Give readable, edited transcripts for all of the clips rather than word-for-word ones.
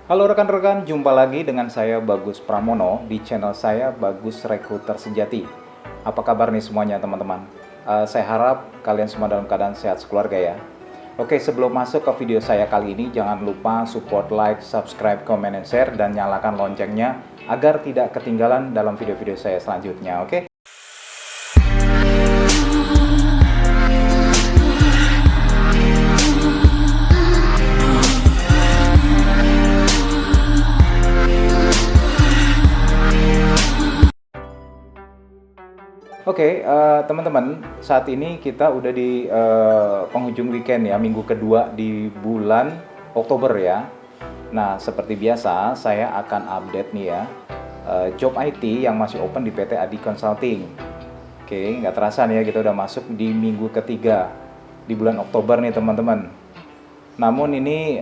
Halo rekan-rekan, jumpa lagi dengan saya Bagus Pramono di channel saya Bagus Rekruter Sejati. Apa kabar nih semuanya teman-teman? Saya harap kalian semua dalam keadaan sehat sekeluarga ya. Oke, sebelum masuk ke video saya kali ini, jangan lupa support, like, subscribe, comment, and share, dan nyalakan loncengnya agar tidak ketinggalan dalam video-video saya selanjutnya, oke? Oke, teman-teman, saat ini kita udah di penghujung weekend ya, minggu kedua di bulan Oktober ya. Nah, seperti biasa, saya akan update nih ya, job IT yang masih open di PT Adi Consulting. Oke, nggak terasa nih ya, kita udah masuk di minggu ketiga di bulan Oktober nih teman-teman. Namun ini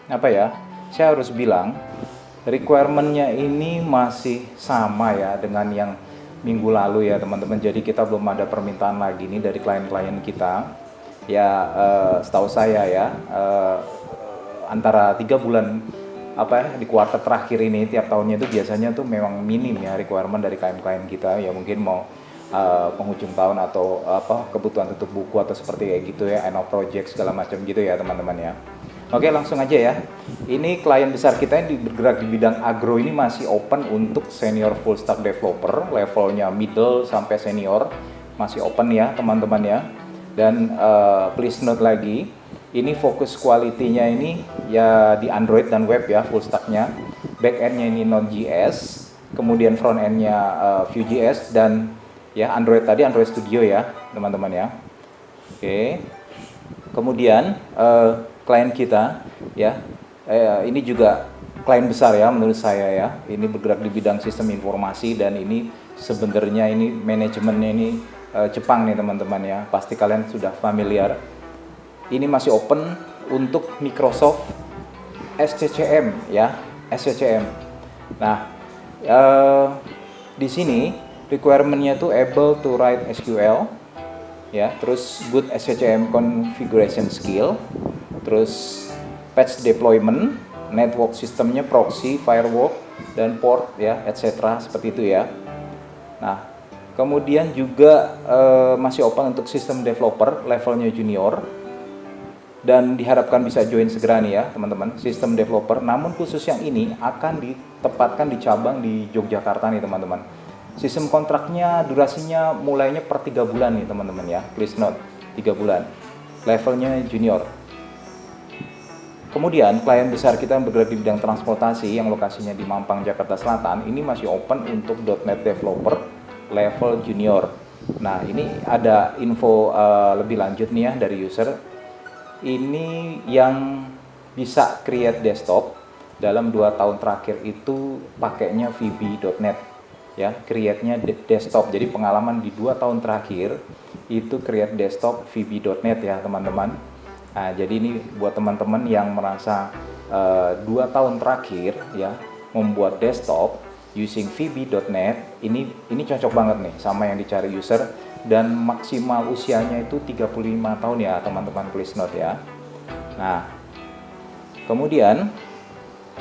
apa ya, saya harus bilang requirement-nya ini masih sama ya dengan yang minggu lalu ya teman-teman. Jadi kita belum ada permintaan lagi nih dari klien-klien kita ya. Setahu saya ya, antara 3 bulan apa ya, di kuartal terakhir ini tiap tahunnya itu biasanya tuh memang minim ya requirement dari klien-klien kita ya, mungkin mau penghujung tahun atau apa kebutuhan tutup buku atau seperti kayak gitu ya, end of project segala macam gitu ya teman-teman ya. Oke, langsung aja ya. Ini klien besar kita yang bergerak di bidang agro ini masih open untuk senior full stack developer, levelnya middle sampai senior, masih open ya teman-teman ya. Dan please note lagi, ini fokus quality-nya ini ya di Android dan web ya, full stack-nya. Back-end-nya ini Node.js, kemudian front-end-nya Vue.js, dan ya Android tadi Android Studio ya teman-teman ya. Oke. Kemudian klien kita ya, ini juga klien besar ya menurut saya ya. Ini bergerak di bidang sistem informasi dan ini sebenarnya ini manajemennya ini Jepang nih teman-teman ya. Pasti kalian sudah familiar. Ini masih open untuk Microsoft SCCM ya, SCCM. Nah, di sini requirement-nya tuh able to write SQL ya, terus good SCCM configuration skill, terus patch deployment, network sistemnya proxy, firewall, dan port ya, etc. seperti itu ya. Nah, kemudian juga masih open untuk sistem developer levelnya junior dan diharapkan bisa join segera nih ya teman-teman, sistem developer. Namun khusus yang ini akan ditempatkan di cabang di Yogyakarta nih teman-teman. Sistem kontraknya durasinya mulainya per 3 bulan nih teman-teman ya, please note 3 bulan, levelnya junior. Kemudian klien besar kita yang bergerak di bidang transportasi yang lokasinya di Mampang, Jakarta Selatan, ini masih open untuk .NET developer level junior. Nah, ini ada info lebih lanjut nih ya dari user. Ini yang bisa create desktop dalam 2 tahun terakhir itu pakainya VB.NET ya, create-nya desktop. Jadi pengalaman di 2 tahun terakhir itu create desktop VB.NET ya teman-teman. Nah, jadi ini buat teman-teman yang merasa 2 tahun terakhir ya membuat desktop using VB.NET, ini cocok banget nih sama yang dicari user, dan maksimal usianya itu 35 tahun ya teman-teman, please note ya. Nah, kemudian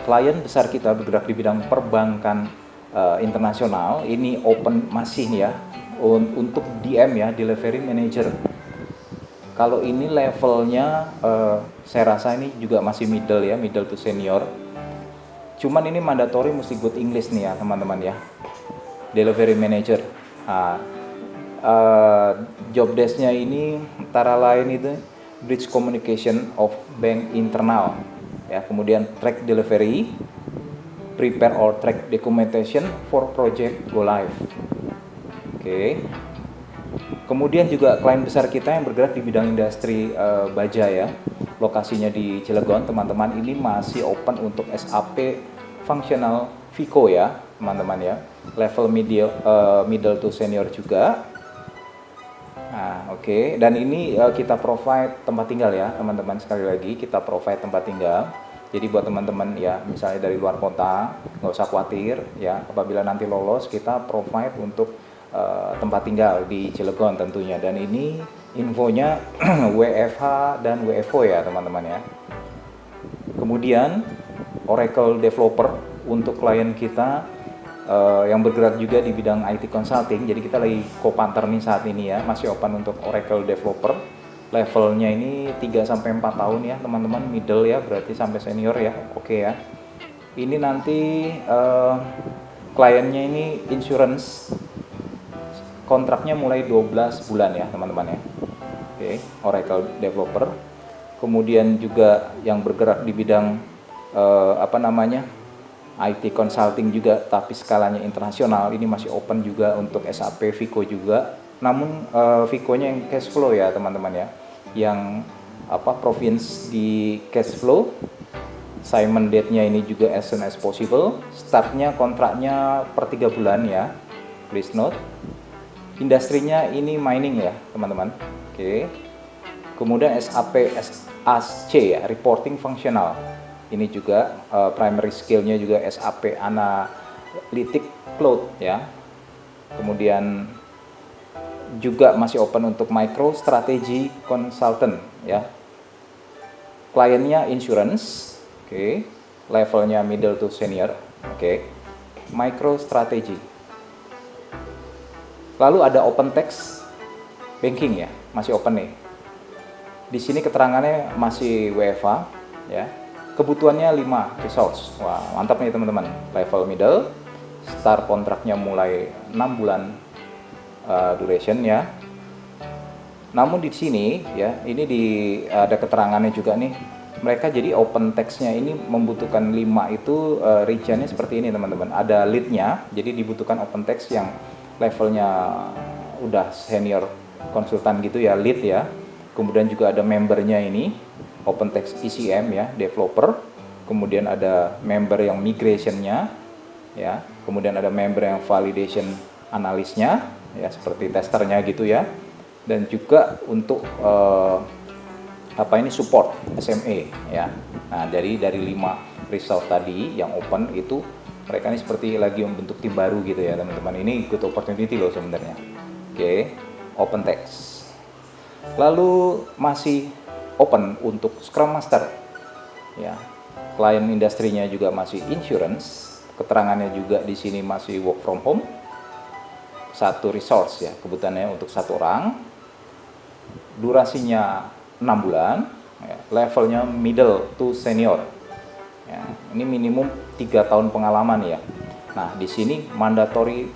klien besar kita bergerak di bidang perbankan internasional, ini open masih nih ya untuk DM ya, delivery manager. Kalau ini levelnya saya rasa ini juga masih middle ya, middle to senior. Cuman ini mandatory mesti good English nih ya teman-teman ya, delivery manager. Nah, job desk-nya ini antara lain itu bridge communication of bank internal ya, kemudian track delivery, prepare or track documentation for project go live. Oke. Kemudian juga klien besar kita yang bergerak di bidang industri baja ya, lokasinya di Cilegon teman-teman, ini masih open untuk SAP functional FICO ya teman-teman ya, level middle to senior juga. Nah, oke. Dan ini kita provide tempat tinggal ya teman-teman, sekali lagi kita provide tempat tinggal. Jadi buat teman-teman ya misalnya dari luar kota, nggak usah khawatir ya, apabila nanti lolos kita provide untuk tempat tinggal di Cilegon tentunya. Dan ini infonya WFH dan WFO ya teman-teman ya. Kemudian Oracle developer untuk klien kita yang bergerak juga di bidang IT consulting. Jadi kita lagi co-partner nih saat ini ya, masih open untuk Oracle developer. Levelnya ini 3-4 tahun ya teman-teman, middle ya, berarti sampai senior ya, oke ya. Ini nanti kliennya ini insurance, kontraknya mulai 12 bulan ya teman-teman ya. Oke, Oracle developer. Kemudian juga yang bergerak di bidang IT consulting juga, tapi skalanya internasional. Ini masih open juga untuk SAP Vico juga. Namun Vico-nya yang cash flow ya teman-teman ya, yang province di cash flow. Assignment date-nya ini juga as soon as possible. Startnya kontraknya per 3 bulan ya, please note. Industrinya ini mining ya teman-teman. Oke. Kemudian SAP SAC ya, reporting functional. Ini juga primary skill-nya juga SAP Analytic Cloud ya. Kemudian juga masih open untuk micro strategy consultant ya. Kliennya insurance, oke. Levelnya middle to senior, oke. Micro strategy. Lalu ada open text banking ya, masih open nih. Di sini keterangannya masih WFA ya. Kebutuhannya 5 resource. Wah, mantap nih teman-teman. Level middle, start kontraknya mulai 6 bulan duration ya. Namun di sini ya, ini ada keterangannya juga nih. Mereka jadi open text-nya ini membutuhkan 5 itu region-nya seperti ini teman-teman. Ada lead-nya, jadi dibutuhkan open text yang levelnya udah senior konsultan gitu ya, lead ya. Kemudian juga ada membernya ini, open text ECM ya, developer. Kemudian ada member yang migration-nya ya. Kemudian ada member yang validation analisnya ya, seperti testernya gitu ya. Dan juga untuk support SME ya. Nah, dari 5 resource tadi yang open itu, mereka ini seperti lagi membentuk tim baru gitu ya teman-teman. Ini good opportunity loh sebenarnya. Oke, open text. Lalu masih open untuk Scrum Master ya. Klien industrinya juga masih insurance. Keterangannya juga di sini masih work from home. 1 resource ya, kebutuhannya untuk 1 orang. Durasinya 6 bulan ya. Levelnya middle to senior ya. Ini minimum 3 tahun pengalaman ya. Nah, di sini mandatory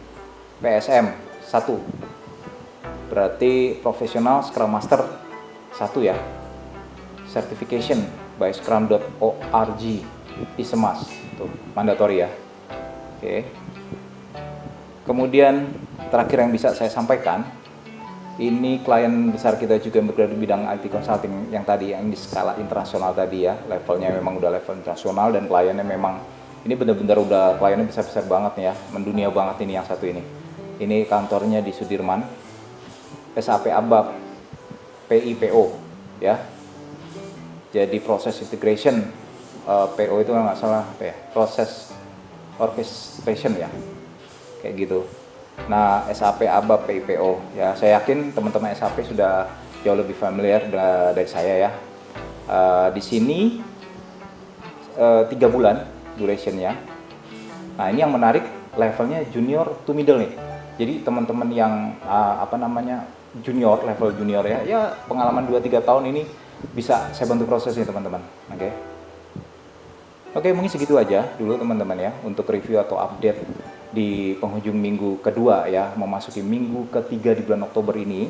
PSM 1. Berarti profesional Scrum Master 1 ya. Certification by scrum.org is a must. Tuh, mandatory ya. Oke. Kemudian terakhir yang bisa saya sampaikan, ini klien besar kita juga yang bergerak di bidang IT consulting yang tadi, yang di skala internasional tadi ya. Levelnya memang udah level internasional dan kliennya memang ini benar-benar udah kliennya besar-besar banget nih ya, mendunia banget ini yang satu ini. Ini kantornya di Sudirman, SAP ABAP PIPO ya. Jadi proses integration PO itu nggak salah apa ya, proses orchestration ya, kayak gitu. Nah, SAP ABAP PIPO ya, saya yakin teman-teman SAP sudah jauh lebih familiar dari saya ya. Di sini 3 bulan durationnya. Nah, ini yang menarik, levelnya junior to middle nih. Jadi teman-teman yang junior, level junior ya pengalaman 2-3 tahun ini bisa saya bantu prosesnya teman-teman. Oke, mungkin segitu aja dulu teman-teman ya untuk review atau update di penghujung minggu kedua ya, memasuki minggu ketiga di bulan Oktober ini.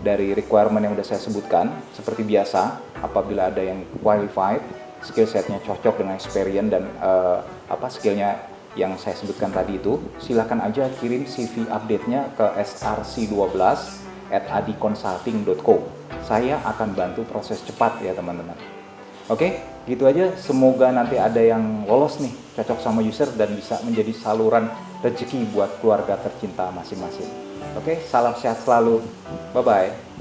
Dari requirement yang udah saya sebutkan, seperti biasa apabila ada yang qualified, skill setnya cocok dengan experience dan skillnya yang saya sebutkan tadi itu, silakan aja kirim CV update-nya ke src12@adiconsulting.co. Saya akan bantu proses cepat ya teman-teman. Oke, gitu aja. Semoga nanti ada yang lolos nih, cocok sama user dan bisa menjadi saluran rezeki buat keluarga tercinta masing-masing. Oke, salam sehat selalu. Bye-bye.